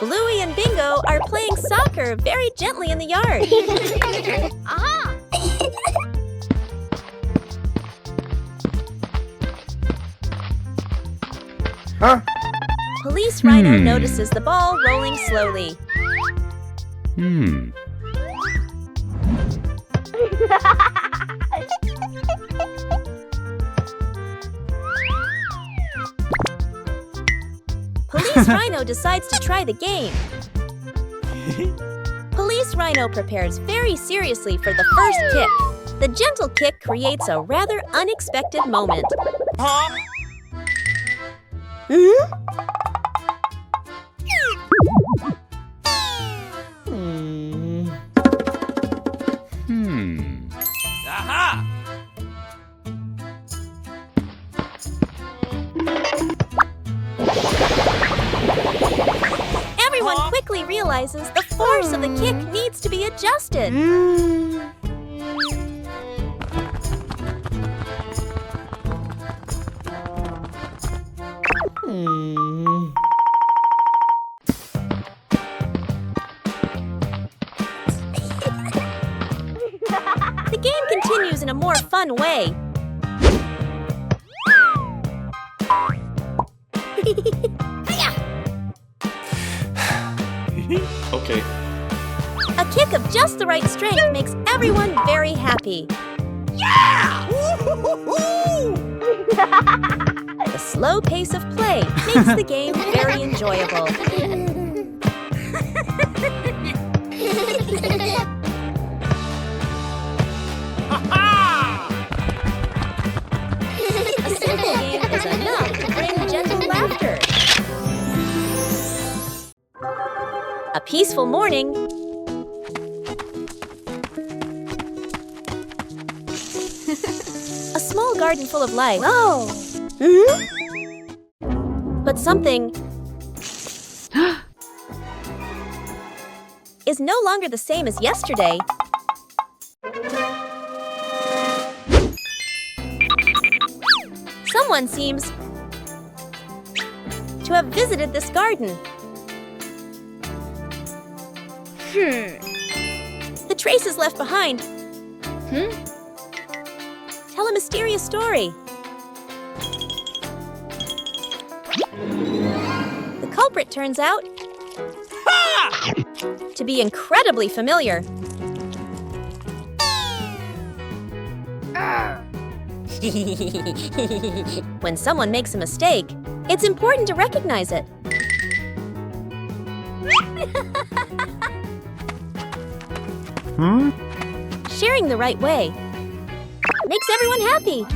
Bluey and Bingo are playing soccer very gently in the yard. Aha! Huh? Police Rhino notices the ball rolling slowly. Police Rhino decides to try the game. Police Rhino prepares very seriously for the first kick. The gentle kick creates a rather unexpected moment. Huh? Aha! Everyone quickly realizes the force of the kick needs to be adjusted. The game continues in a more fun way. Okay. A kick of just the right strength makes everyone very happy. Yeah! The slow pace of play makes the game very enjoyable. A simple game is enough to bring gentle laughter. A peaceful morning. A small garden full of life. Whoa! But something is no longer the same as yesterday. Someone seems to have visited this garden. The traces left behind tell a mysterious story. The culprit turns out to be incredibly familiar. When someone makes a mistake, it's important to recognize it. Sharing the right way makes everyone happy.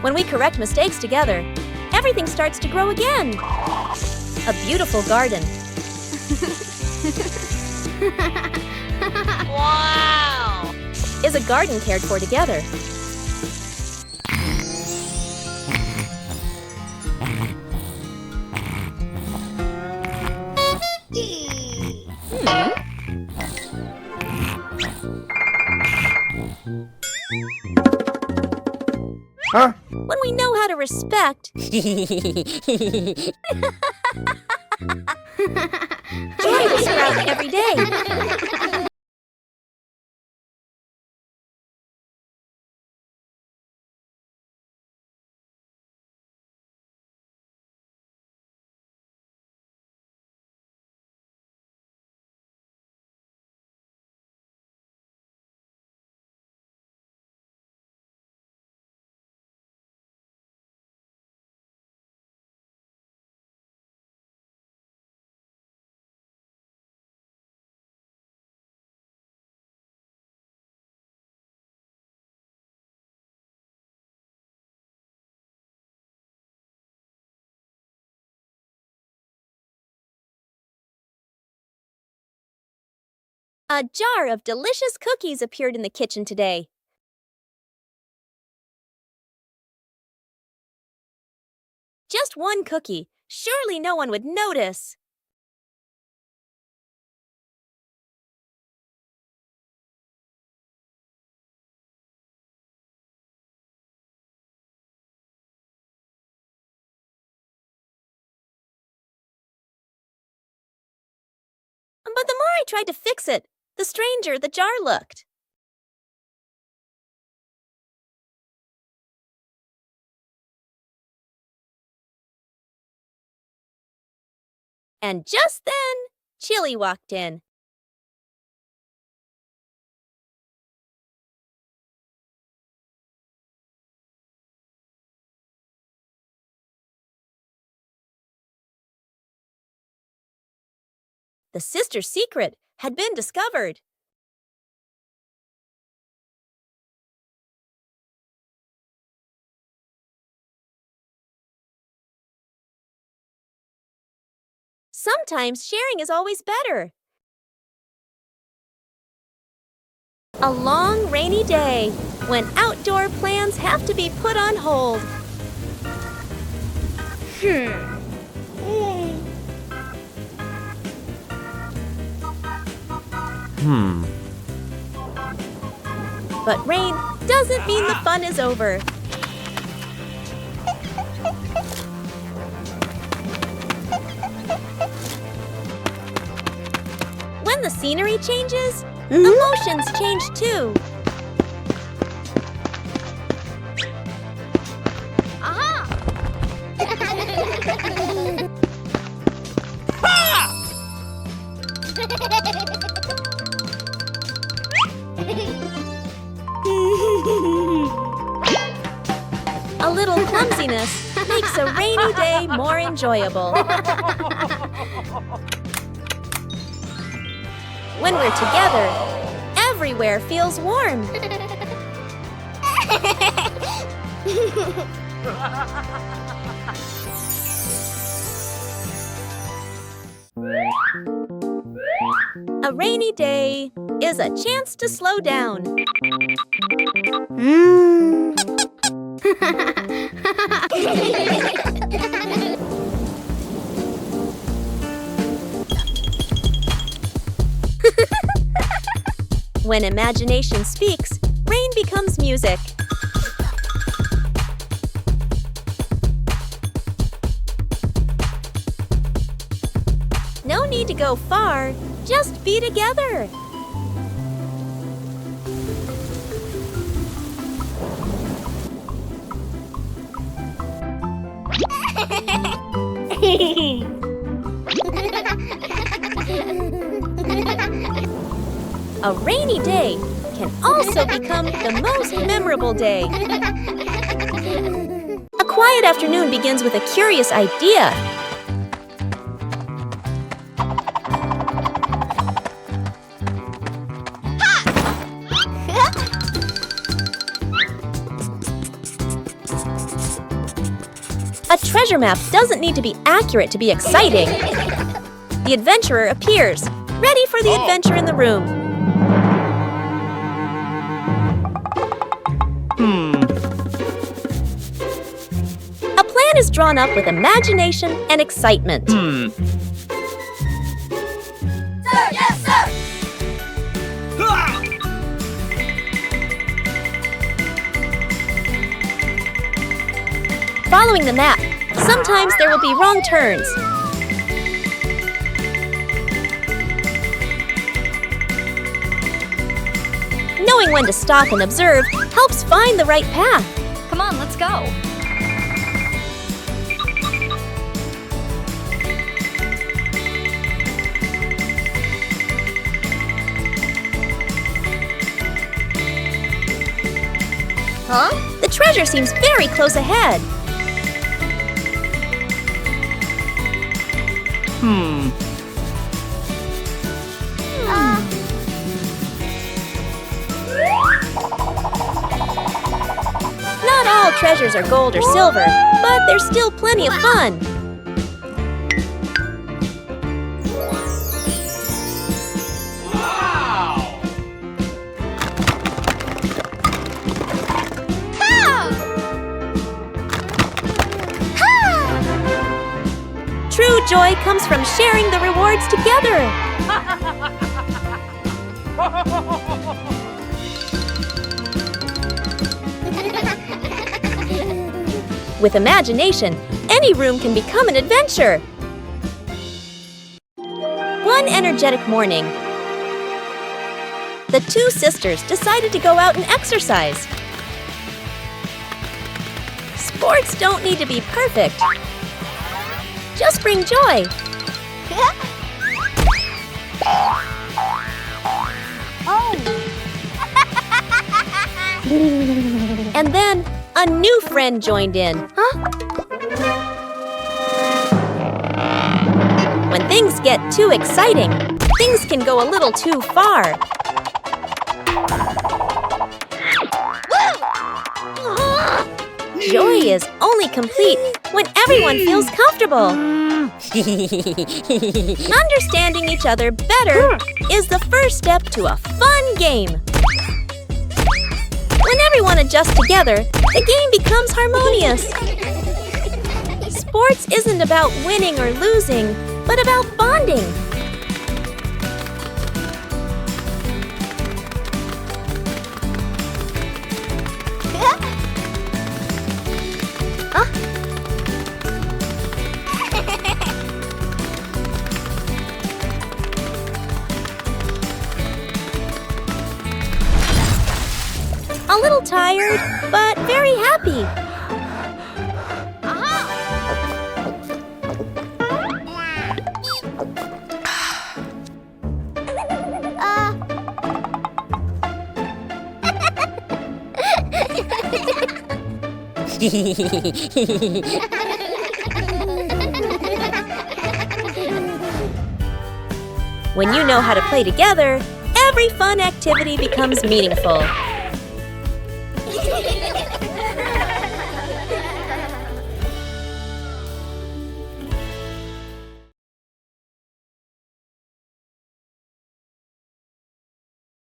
When we correct mistakes together, everything starts to grow again. A beautiful garden. Wow! Is a garden cared for together. Huh? When we know how to respect, joy will sprout every day. A jar of delicious cookies appeared in the kitchen today. Just one cookie. Surely no one would notice. But the more I tried to fix it, the stranger the jar looked. And just then, Chili walked in. The sister's secret had been discovered. Sometimes sharing is always better. A long rainy day when outdoor plans have to be put on hold. But rain doesn't mean the fun is over. When the scenery changes, emotions change too. A little clumsiness makes a rainy day more enjoyable. When we're together, everywhere feels warm. A rainy day is a chance to slow down. When imagination speaks, rain becomes music. No need to go far, just be together. A rainy day can also become the most memorable day. A quiet afternoon begins with a curious idea. A treasure map doesn't need to be accurate to be exciting. The adventurer appears, ready for the adventure in the room. A plan is drawn up with imagination and excitement. Sir, yes, sir! Following the map, sometimes there will be wrong turns. Knowing when to stop and observe helps find the right path. Come on, let's go. Huh? The treasure seems very close ahead. Not all treasures are gold or silver, but there's still plenty of fun. True joy comes from sharing the rewards together. With imagination, any room can become an adventure. One one energetic morning, the two sisters decided to go out and exercise. Sports don't need to be perfect. Just bring joy. And then a new friend joined in. When things get too exciting, things can go a little too far. Joy is only complete when everyone feels comfortable. Understanding each other better is the first step to a fun game. When everyone adjusts together, the game becomes harmonious. Sports isn't about winning or losing, but about bonding. A little tired, but very happy. When you know how to play together, every fun activity becomes meaningful.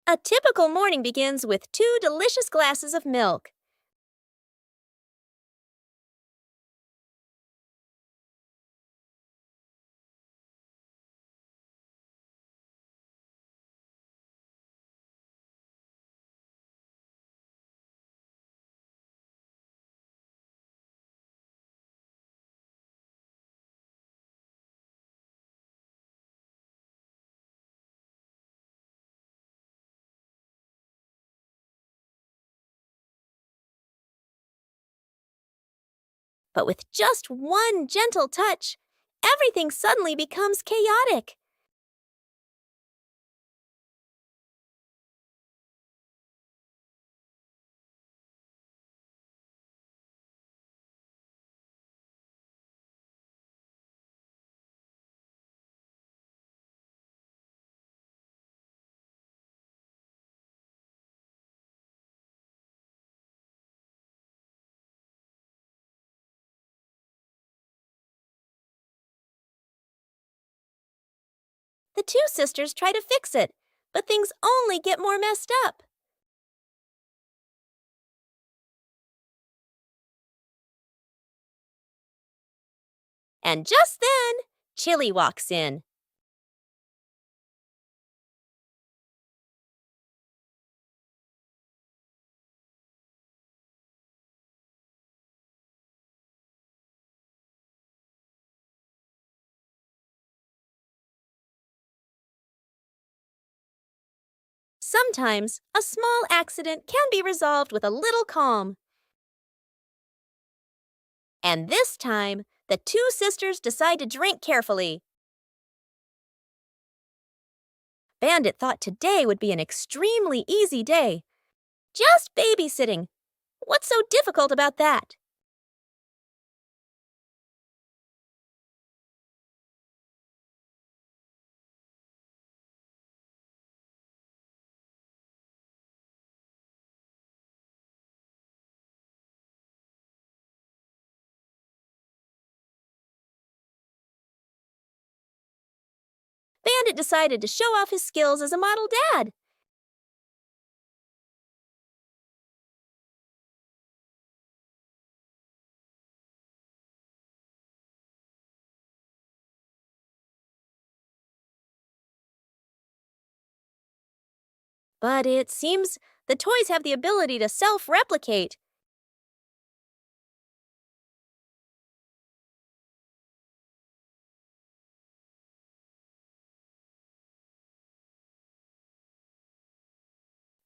A typical morning begins with 2 delicious glasses of milk. But with just one gentle touch, everything suddenly becomes chaotic. The two sisters try to fix it, but things only get more messed up. And just then, Chili walks in. Sometimes, a small accident can be resolved with a little calm. And this time, the two sisters decide to drink carefully. Bandit thought today would be an extremely easy day. Just babysitting. What's so difficult about that? Bandit decided to show off his skills as a model dad. But it seems the toys have the ability to self-replicate.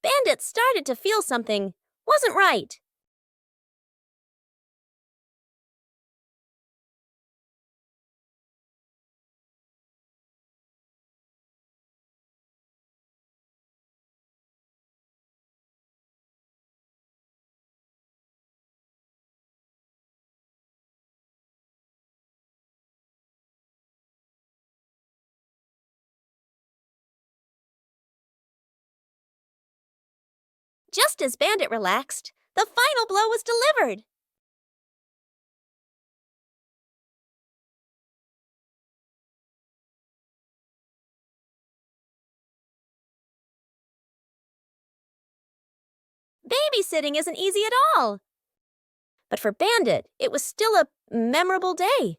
Bandit started to feel something wasn't right. Just as Bandit relaxed, the final blow was delivered. Babysitting isn't easy at all. But for Bandit, it was still a memorable day.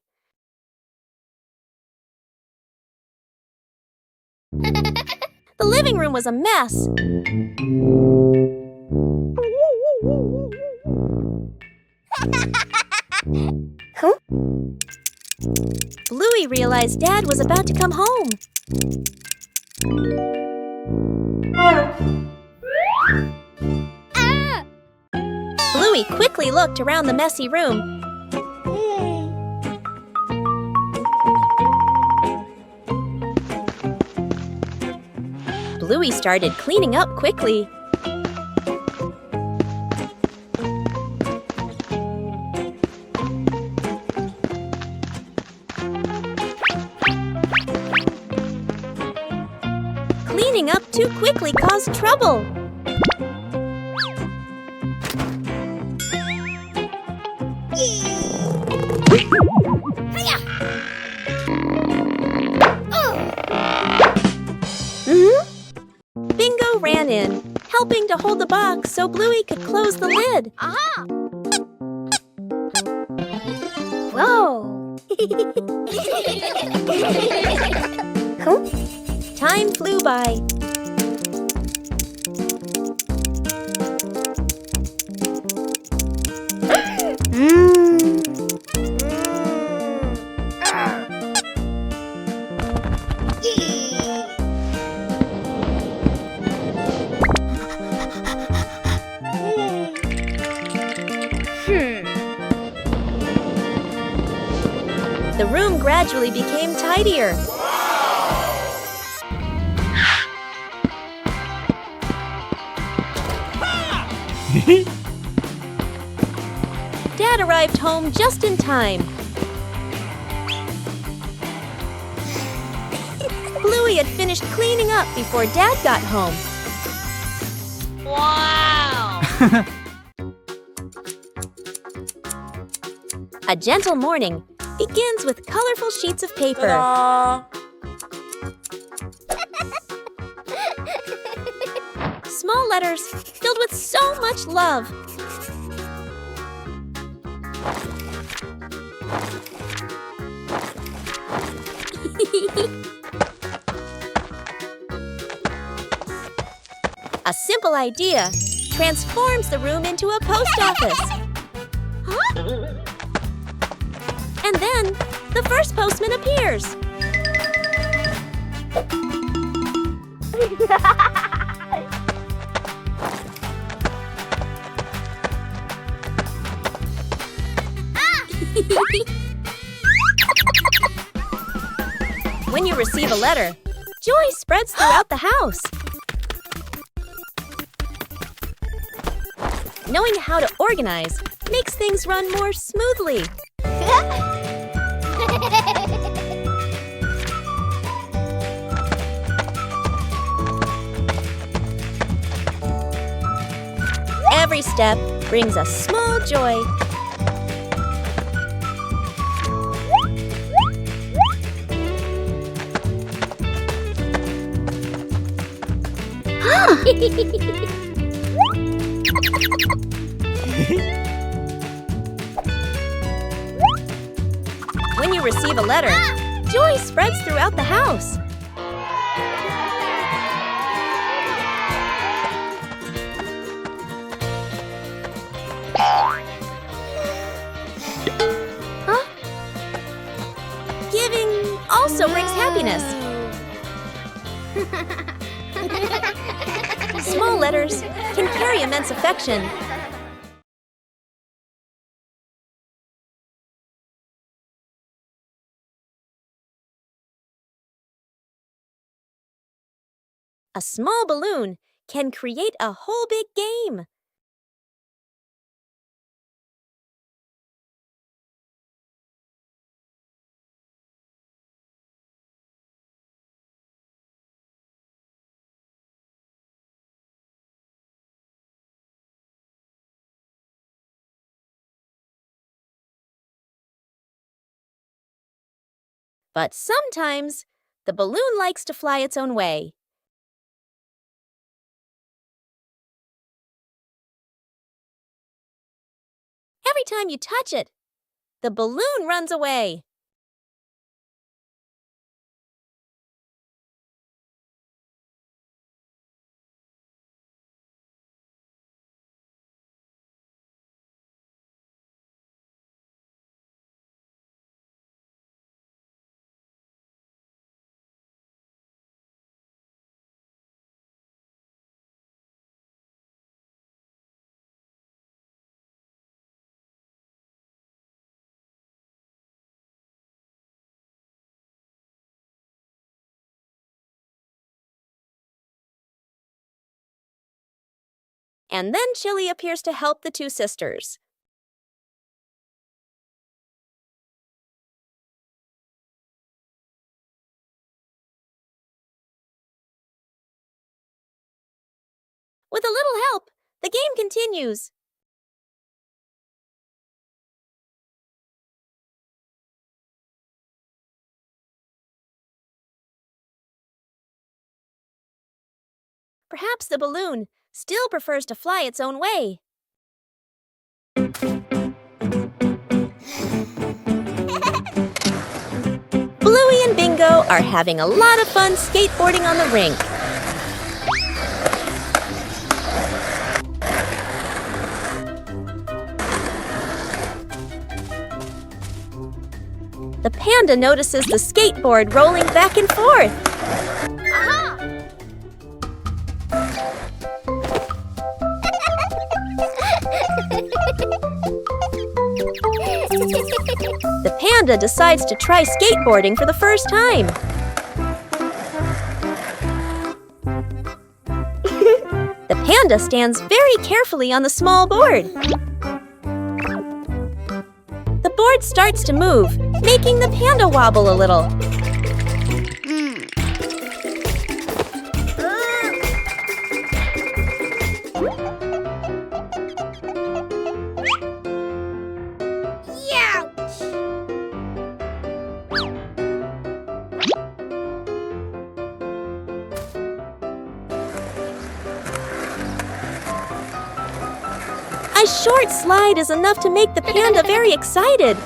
The living room was a mess. Huh? Bluey realized Dad was about to come home. Bluey quickly looked around the messy room. Bluey started cleaning up quickly. Cleaning up too quickly caused trouble. Bingo ran in, helping to hold the box so Bluey could close the lid. Aha! Whoa! Time flew by. The room gradually became tidier. Dad arrived home just in time. Bluey had finished cleaning up before Dad got home. Wow! A gentle morning begins with colorful sheets of paper. Ta-da! Small letters filled with so much love. A simple idea transforms the room into a post office. Huh? And then, the first postman appears. When you receive a letter, joy spreads throughout the house. Knowing how to organize makes things run more smoothly. Every step brings a small joy. When you receive a letter, joy spreads throughout the house. Huh? Giving also brings happiness. Small letters can carry immense affection. A small balloon can create a whole big game. But sometimes, the balloon likes to fly its own way. Every time you touch it, the balloon runs away. And then Chili appears to help the two sisters. With a little help, the game continues. Perhaps the balloon still prefers to fly its own way. Bluey and Bingo are having a lot of fun skateboarding on the rink. The panda notices the skateboard rolling back and forth. The panda decides to try skateboarding for the first time. The panda stands very carefully on the small board. The board starts to move, making the panda wobble a little. A short slide is enough to make the panda very excited.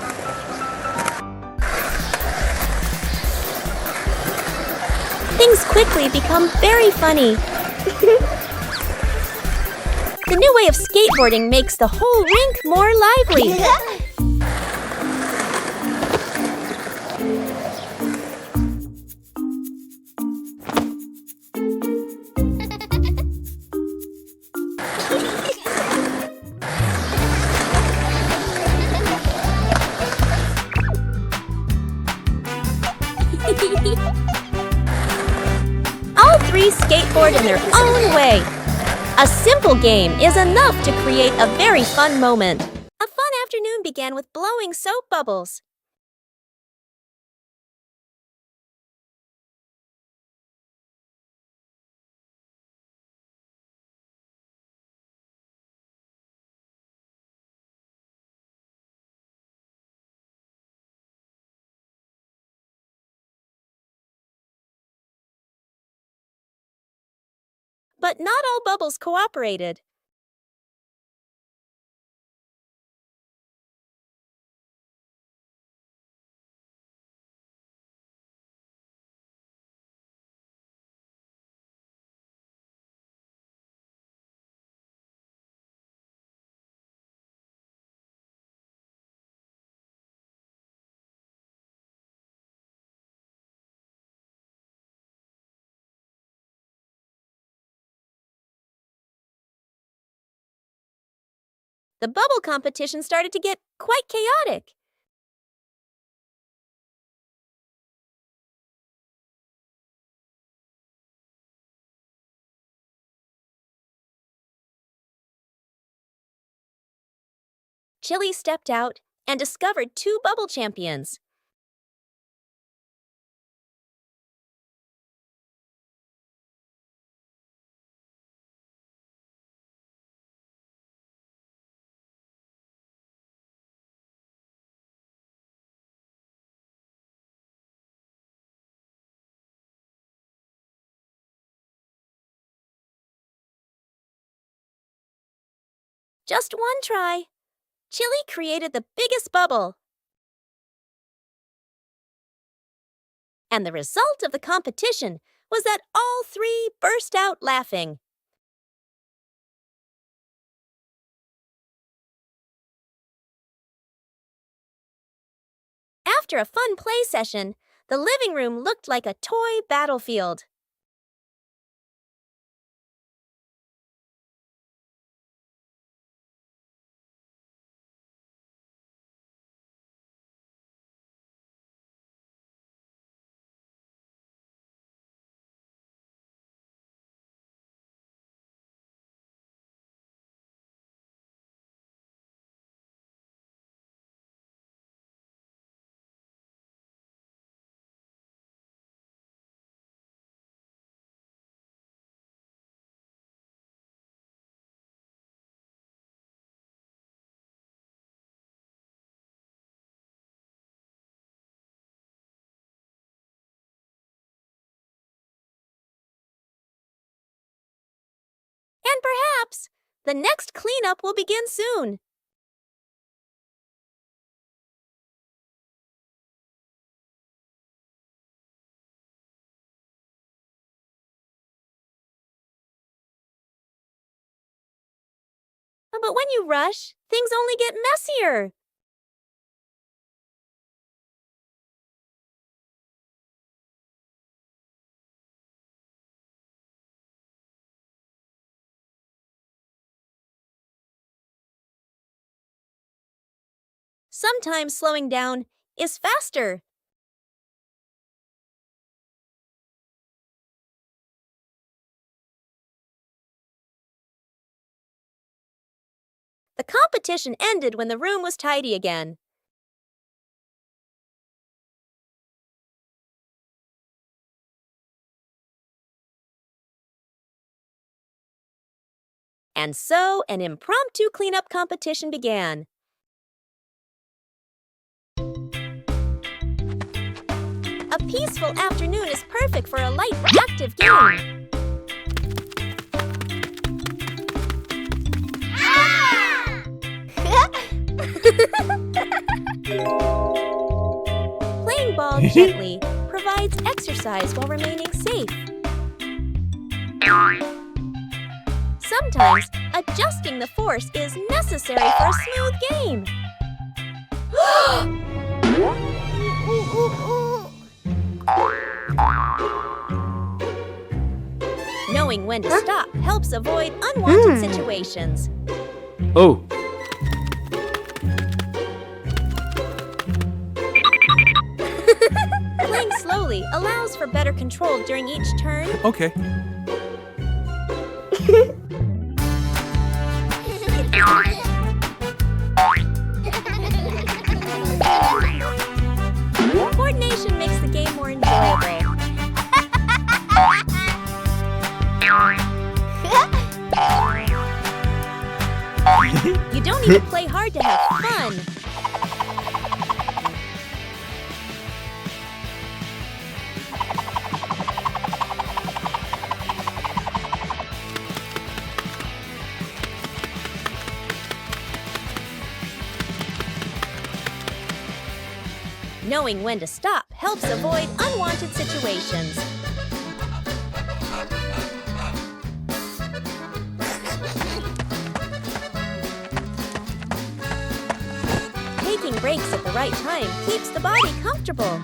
Things quickly become very funny. The new way of skateboarding makes the whole rink more lively. All three skateboard in their own way. A simple game is enough to create a very fun moment. A fun afternoon began with blowing soap bubbles. But not all bubbles cooperated. The bubble competition started to get quite chaotic. Chili stepped out and discovered 2 bubble champions. Just one try. Chili created the biggest bubble. And the result of the competition was that all 3 burst out laughing. After a fun play session, the living room looked like a toy battlefield. And perhaps the next cleanup will begin soon. But when you rush, things only get messier. Sometimes slowing down is faster. The competition ended when the room was tidy again. And so an impromptu cleanup competition began. A peaceful afternoon is perfect for a light, active game. Playing ball gently provides exercise while remaining safe. Sometimes adjusting the force is necessary for a smooth game. Knowing when to stop helps avoid unwanted situations. Oh. Playing slowly allows for better control during each turn. Okay. Coordination makes the game more enjoyable. You don't need to play hard to have fun. Knowing when to stop helps avoid unwanted situations. Taking breaks at the right time keeps the body comfortable.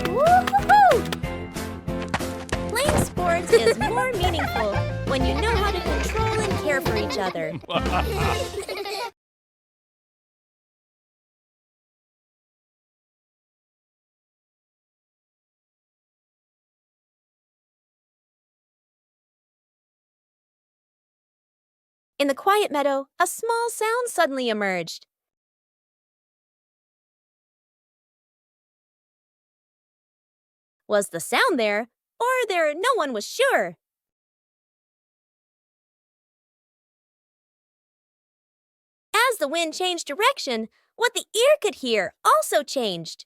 Woo-hoo-hoo! Playing sports is more meaningful when you know how each other. In the quiet meadow, a small sound suddenly emerged. Was the sound there, or there no one was sure? As the wind changed direction, what the ear could hear also changed.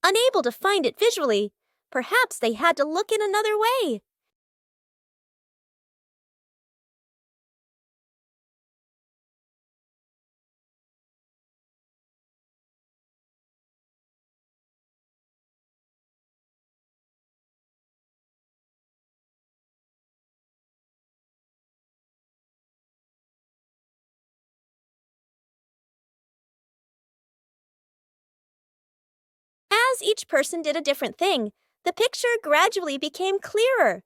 Unable to find it visually, perhaps they had to look in another way. As each person did a different thing, the picture gradually became clearer.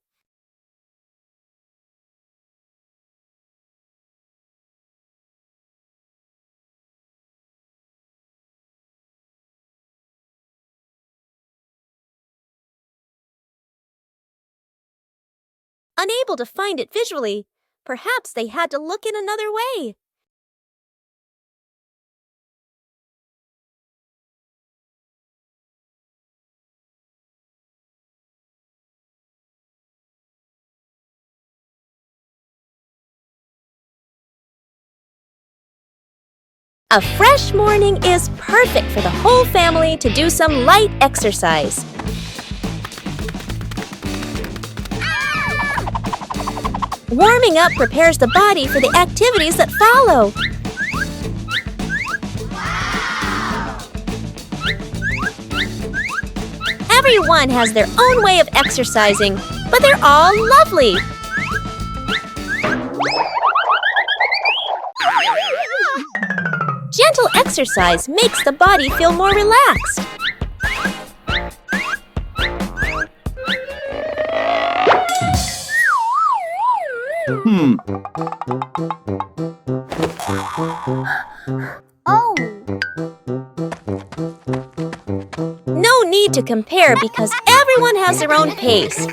Unable to find it visually, perhaps they had to look in another way. A fresh morning is perfect for the whole family to do some light exercise. Warming up prepares the body for the activities that follow. Everyone has their own way of exercising, but they're all lovely. Gentle exercise makes the body feel more relaxed. Oh! No need to compare because everyone has their own pace.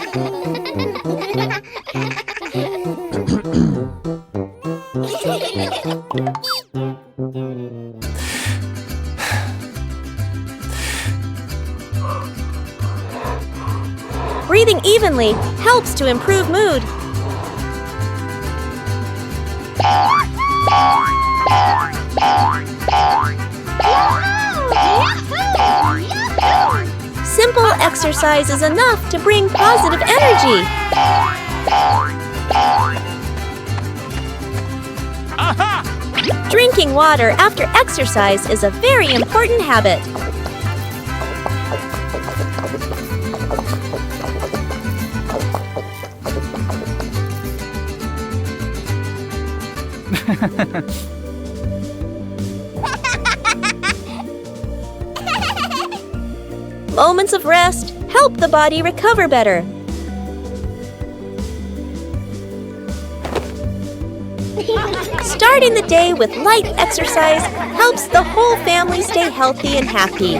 Breathing evenly helps to improve mood. Simple exercise is enough to bring positive energy. Drinking water after exercise is a very important habit. Moments of rest help the body recover better. Starting the day with light exercise helps the whole family stay healthy and happy.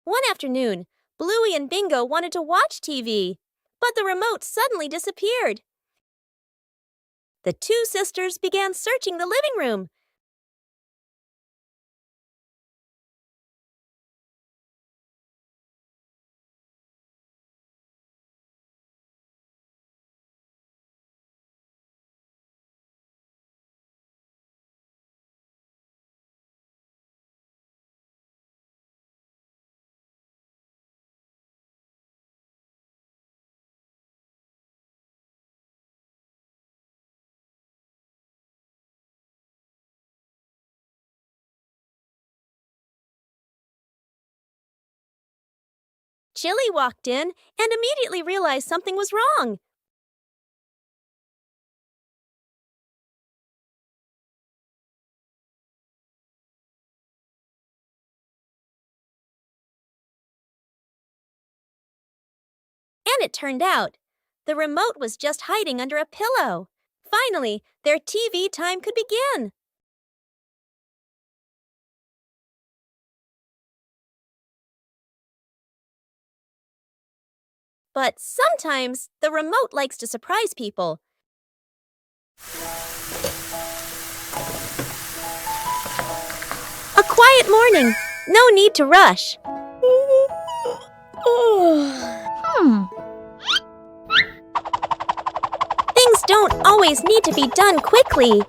One afternoon, Bluey and Bingo wanted to watch TV, but the remote suddenly disappeared. The two sisters began searching the living room. Chili walked in and immediately realized something was wrong. And it turned out, the remote was just hiding under a pillow. Finally, their TV time could begin. But sometimes the remote likes to surprise people. A quiet morning. No need to rush. Things don't always need to be done quickly.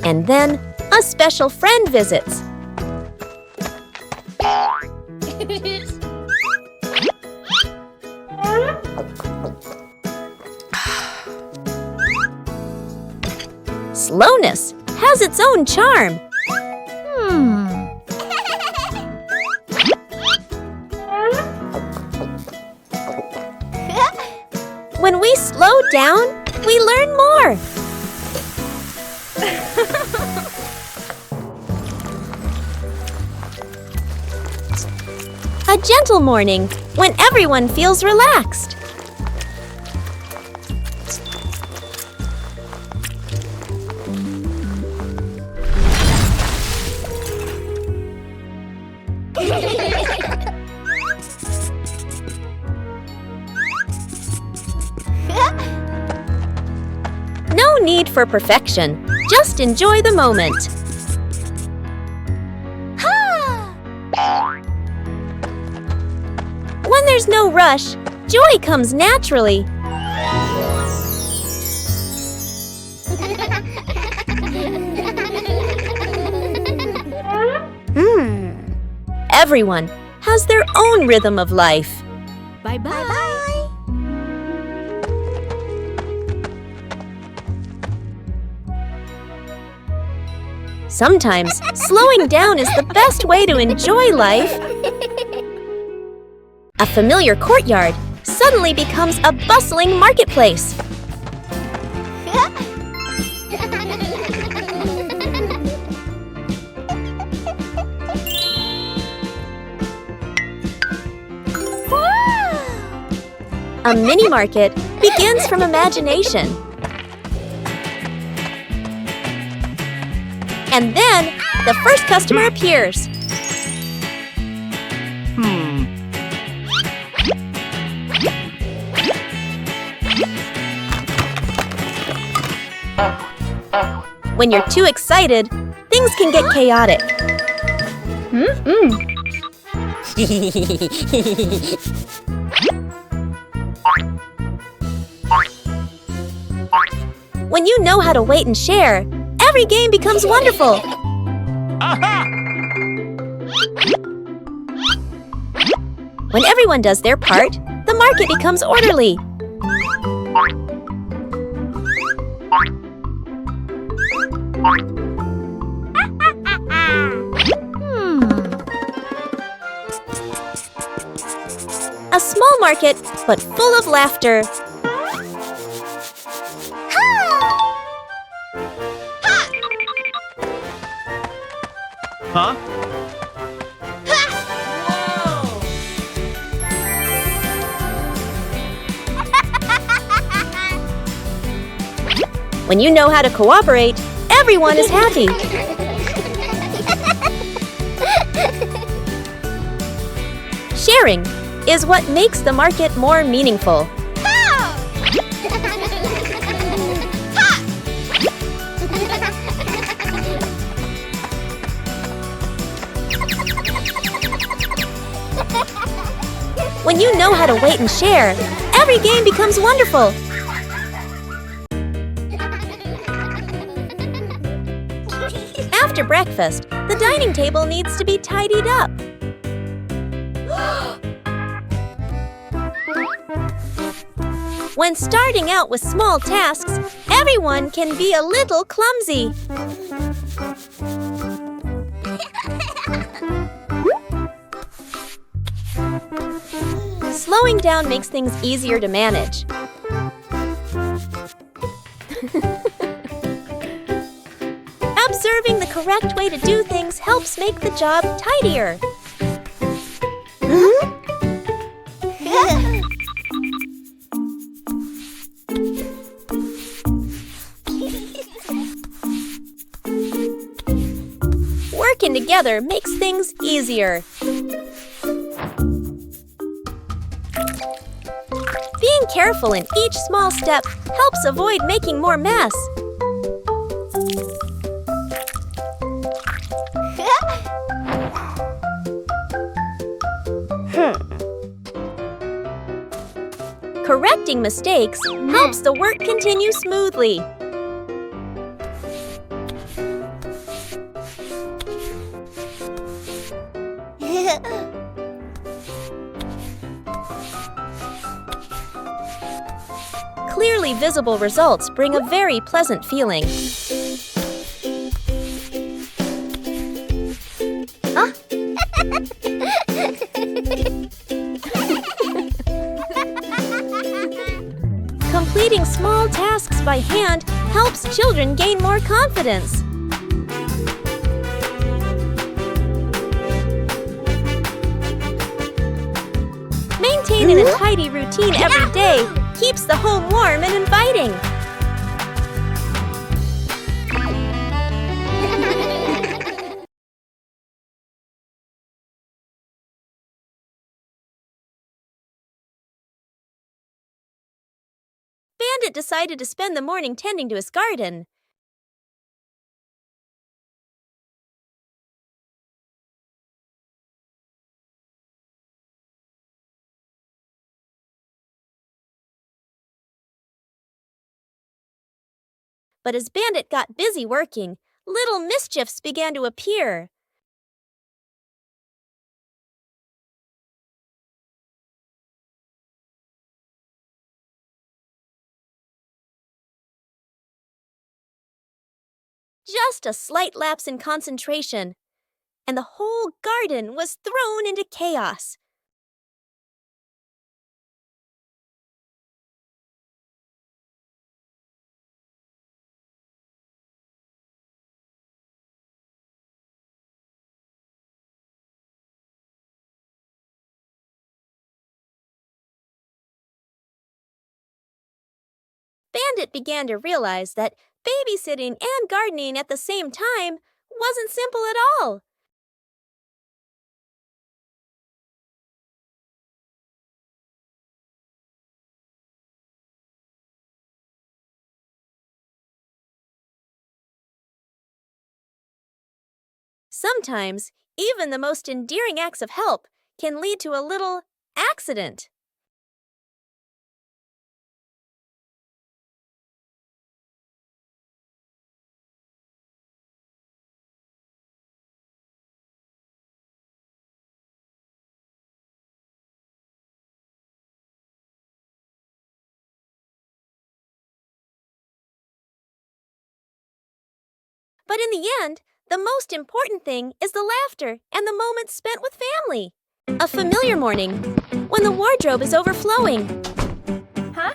And then a special friend visits. Slowness has its own charm. When we slow down, we learn more. A gentle morning when everyone feels relaxed. No need for perfection. Just enjoy the moment. When there's no rush, joy comes naturally. Everyone has their own rhythm of life. Bye-bye. Sometimes slowing down is the best way to enjoy life. A familiar courtyard suddenly becomes a bustling marketplace. A mini market begins from imagination. And then, the first customer appears. When you're too excited, things can get chaotic. When you know how to wait and share, every game becomes wonderful. Aha! When everyone does their part, the market becomes orderly. A small market, but full of laughter. Huh? When you know how to cooperate, everyone is happy. Sharing is what makes the market more meaningful. When you know how to wait and share, every game becomes wonderful. After breakfast, the dining table needs to be tidied up. When starting out with small tasks, everyone can be a little clumsy. Slowing down makes things easier to manage. Observing the correct way to do things helps make the job tidier. Working together makes things easier. Being careful in each small step helps avoid making more mess. Correcting mistakes helps the work continue smoothly. Clearly visible results bring a very pleasant feeling. Completing small tasks by hand helps children gain more confidence. Maintaining a tidy routine every day keeps the home warm and inviting. Bandit decided to spend the morning tending to his garden. But as Bandit got busy working, little mischiefs began to appear. Just a slight lapse in concentration, and the whole garden was thrown into chaos. Bandit began to realize that babysitting and gardening at the same time wasn't simple at all. Sometimes, even the most endearing acts of help can lead to a little accident. But in the end, the most important thing is the laughter and the moments spent with family. A familiar morning, when the wardrobe is overflowing. Huh?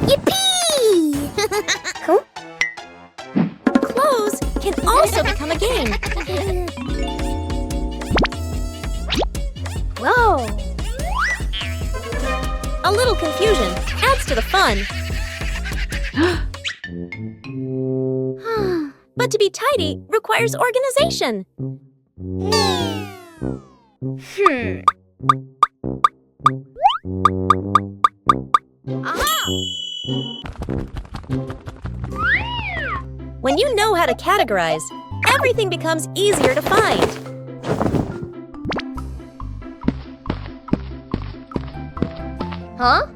Yippee! Huh? Clothes can also become a game. Whoa! little confusion adds to the fun. But to be tidy requires organization. When you know how to categorize, everything becomes easier to find. Huh?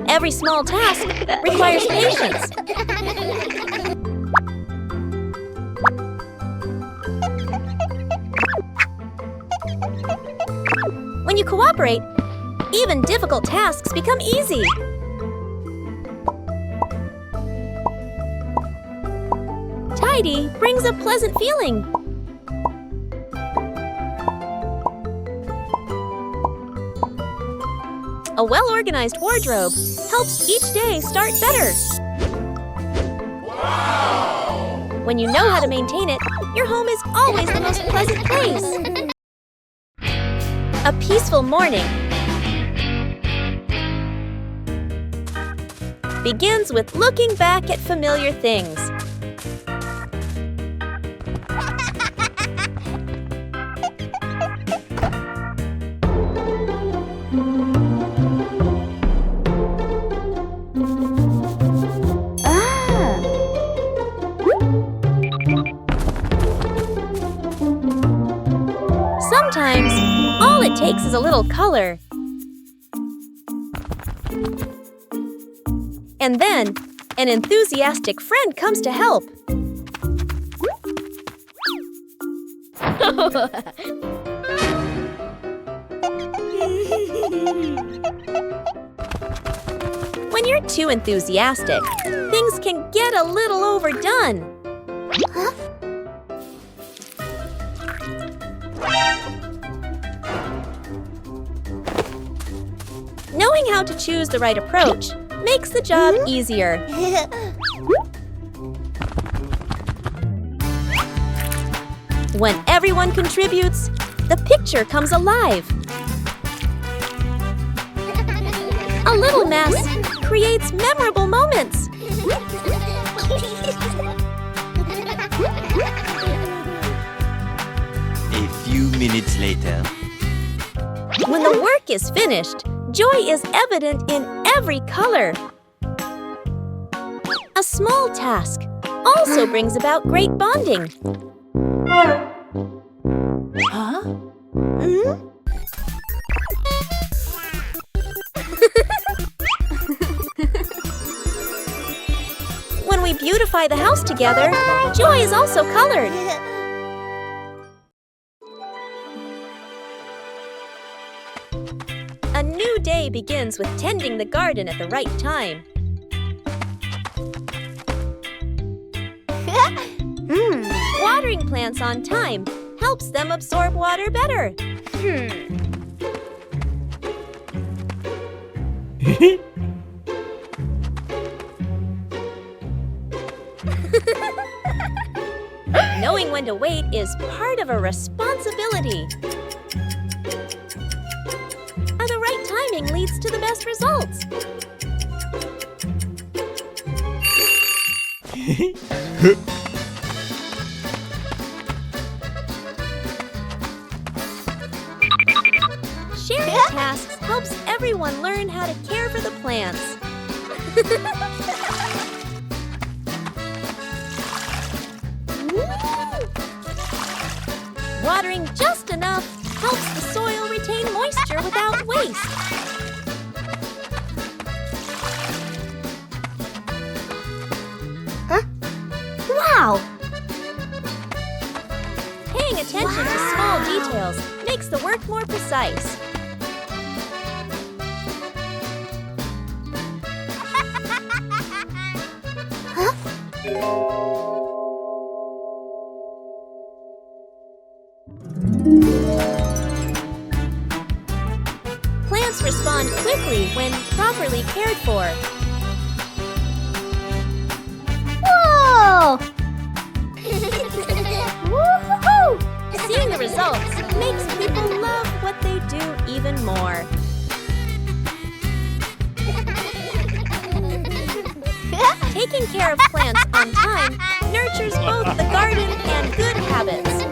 Every small task requires patience. When you cooperate, even difficult tasks become easy. Tidy brings a pleasant feeling. A well-organized wardrobe helps each day start better. Wow! When you know how to maintain it, your home is always the most pleasant place. A peaceful morning begins with looking back at familiar things. Sometimes, all it takes is a little color. And then, an enthusiastic friend comes to help. When you're too enthusiastic, things can get a little overdone. Knowing how to choose the right approach makes the job easier. When everyone contributes, the picture comes alive. A little mess creates memorable moments. A few minutes later. When the work is finished, joy is evident in every color. A small task also brings about great bonding. Huh? When we beautify the house together, joy is also colored. A new day begins with tending the garden at the right time. Watering plants on time helps them absorb water better. Knowing when to wait is part of a responsibility. And the right timing leads to the best results. Sharing tasks helps everyone learn how to care for the plants. Watering just enough helps the soil retain moisture without waste. Wow! Paying attention to small details makes the work more precise. respond quickly when properly cared for. Whoa! Woo-hoo-hoo! Seeing the results makes people love what they do even more. Taking care of plants on time nurtures both the garden and good habits.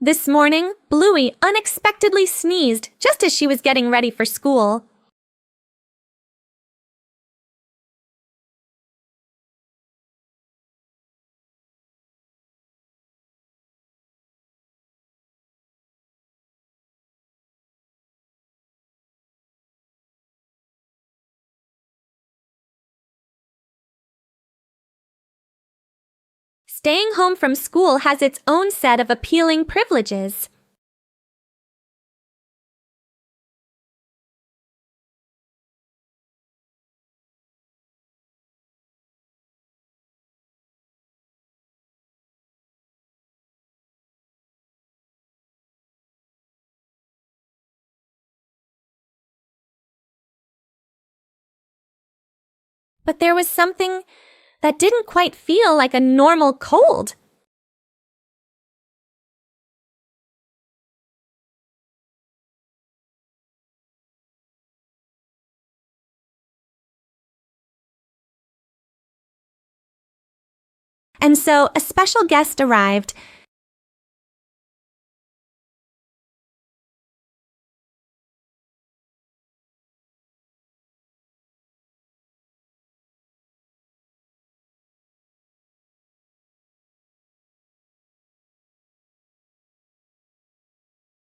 This morning, Bluey unexpectedly sneezed just as she was getting ready for school. Staying home from school has its own set of appealing privileges. But there was something that didn't quite feel like a normal cold. And so a special guest arrived.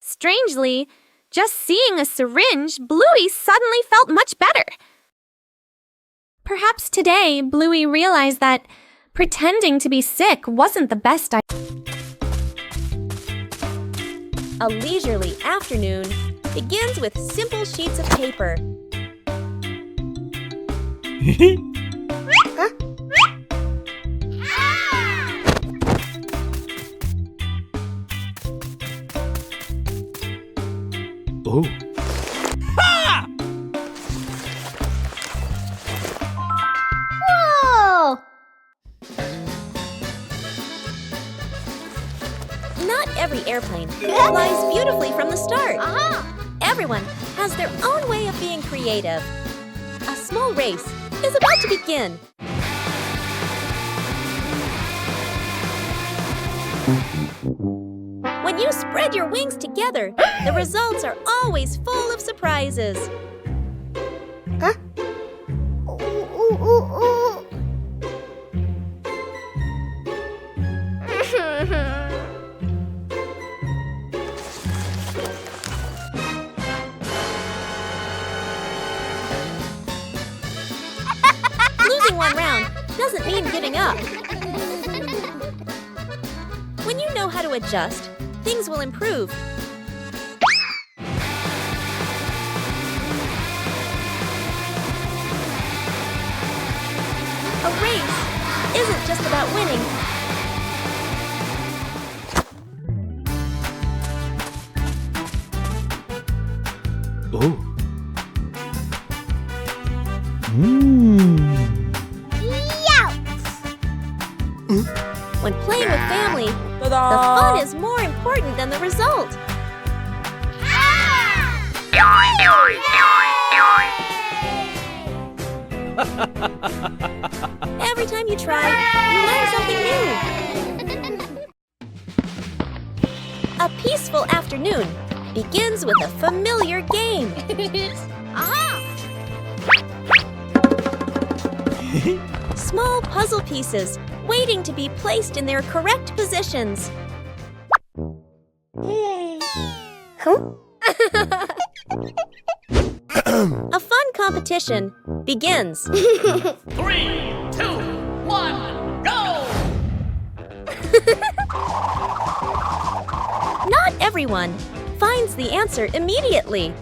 Strangely, just seeing a syringe, Bluey suddenly felt much better. Perhaps today, Bluey realized that pretending to be sick wasn't the best idea. A leisurely afternoon begins with simple sheets of paper. Oh. Whoa! Not every airplane flies beautifully from the start. Everyone has their own way of being creative. A small race is about to begin. When you spread your wings together, the results are always full of surprises. Losing one round doesn't mean giving up. When you know how to adjust, things will improve. A race isn't just about winning. Oh. When playing with family, the fun is more important than the result. Every time you try, you learn something new. A peaceful afternoon begins with a familiar game. Small puzzle pieces waiting to be placed in their correct positions. A fun competition begins. 3, 2, 1, go! Not everyone finds the answer immediately.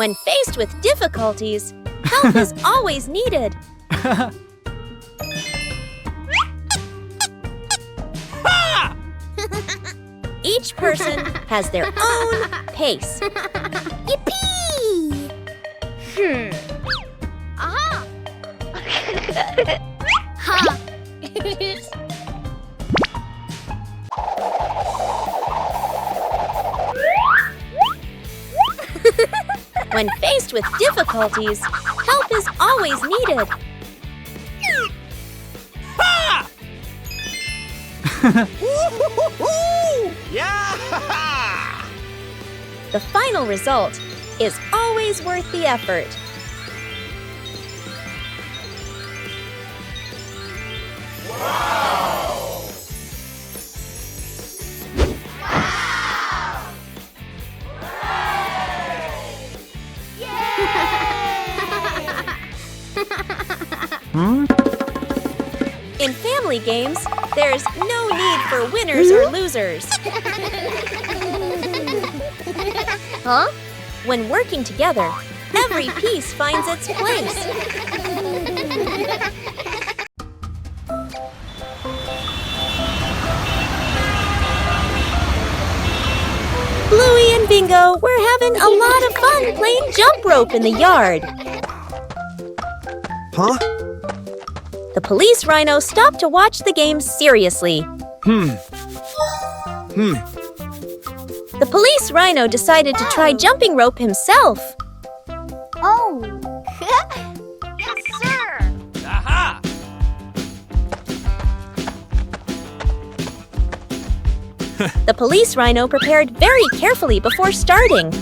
When faced with difficulties, help is always needed. Each person has their own pace. Yippee! Aha! Ha! When faced with difficulties, help is always needed. Yeah! The final result is always worth the effort. In family games, there's no need for winners or losers. Huh? When working together, every piece finds its place. Bluey and Bingo were having a lot of fun playing jump rope in the yard. Huh? The Police Rhino stopped to watch the game seriously. The Police Rhino decided to try jumping rope himself. Oh! Yes, sir! Aha! The Police Rhino prepared very carefully before starting.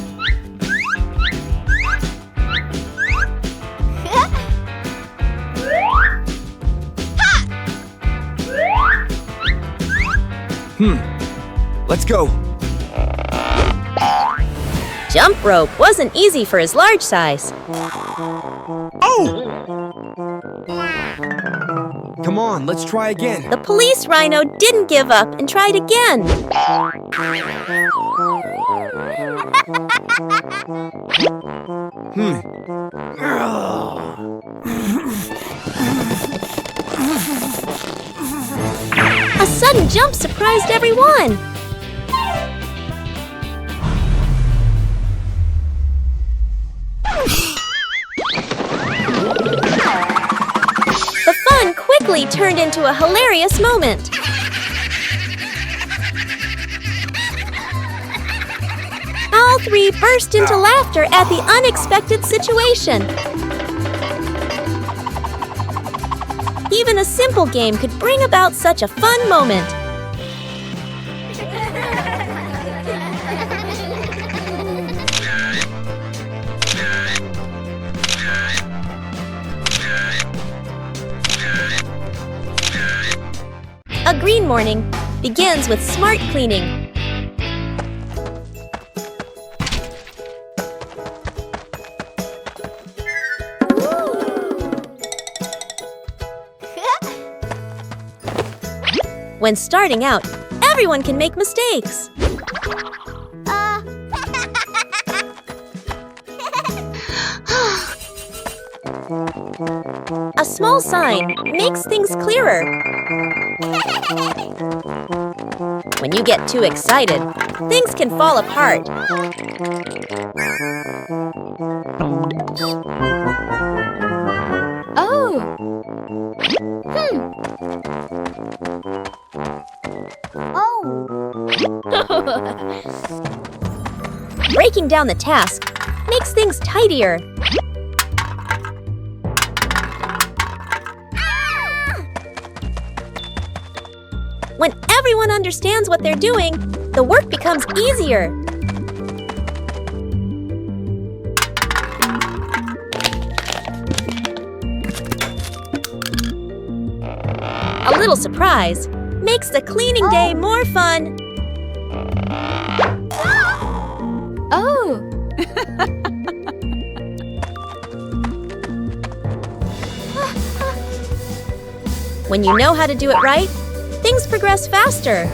Let's go. Jump rope wasn't easy for his large size. Oh! Come on, let's try again. The Police Rhino didn't give up and tried again. A sudden jump surprised everyone. The fun quickly turned into a hilarious moment. All three burst into laughter at the unexpected situation. Even a simple game could bring about such a fun moment. A green morning begins with smart cleaning. When starting out, everyone can make mistakes. A small sign makes things clearer. When you get too excited, things can fall apart. Oh! Breaking down the task makes things tidier. When everyone understands what they're doing, the work becomes easier. A little surprise makes the cleaning day more fun. Oh! When you know how to do it right, things progress faster.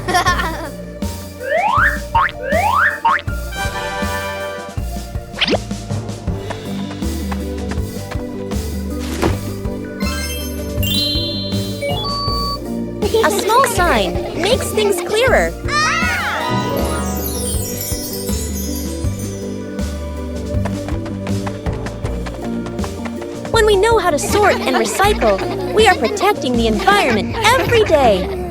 sign makes things clearer. When we know how to sort and recycle, we are protecting the environment every day.